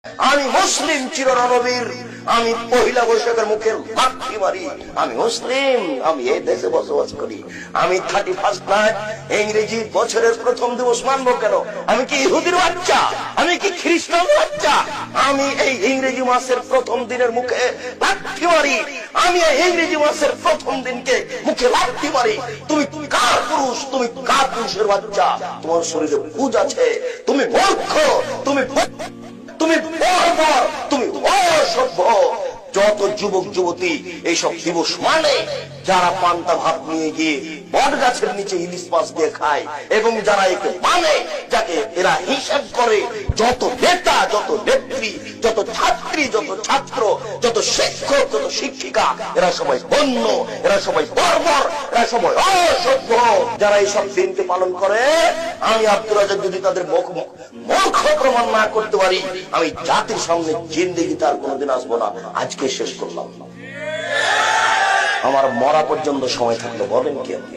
আমি মুসলিম চিরনবীর, আমি পহিলা বৈশাখের মুখের লাথি মারি, আমি মুসলিম, আমি এই দেশে বসবাস করি। আমি 31st নাইট ইংরেজি বছরের প্রথম দিবস মানবো কেন? আমি কি ইহুদির বাচ্চা? আমি কি খ্রিস্টান বাচ্চা? আমি এই ইংরেজি মাসের প্রথম দিনের মুখে লাথি মারি, আমি এই ইংরেজি মাসের প্রথম দিনকে মুখে লাথি মারি। তুমি কার পুরুষ? তুমি কার পুরুষের বাচ্চা? তোমার শরীরে পুজ আছে, তুমি মূর্খ, তুমি বর্বর, তুমি অসভ্য। যত যুবক যুবতী এইসব দিবস মানে, যারা পান্তা ভাত নিয়ে গিয়ে বট গাছের নিচে ইলিশ মাছ দিয়ে খায়, এবং যারা একে মানে, যাকে এরা হিসাব করে, যত নেতা, যত নেত্রী, যত ছাত্রী, যত ছাত্র, যত শিক্ষক, যত শিক্ষিকা, এরা সবাই বন্য, এরা সবাই বর্বর, এরা সবাই অসভ্য। যারা এইসব দিনকে পালন করে, আমি আব্দুর রাজ্জাক যদি তাদের মূর্খ প্রমাণ না করতে পারি, আমি জাতির সামনে জিন্দেগি তার কোনোদিন আসবো না। আজকে শেষ করলাম, আমার মরা পর্যন্ত সময় থাকলে বলেন কি আপনি?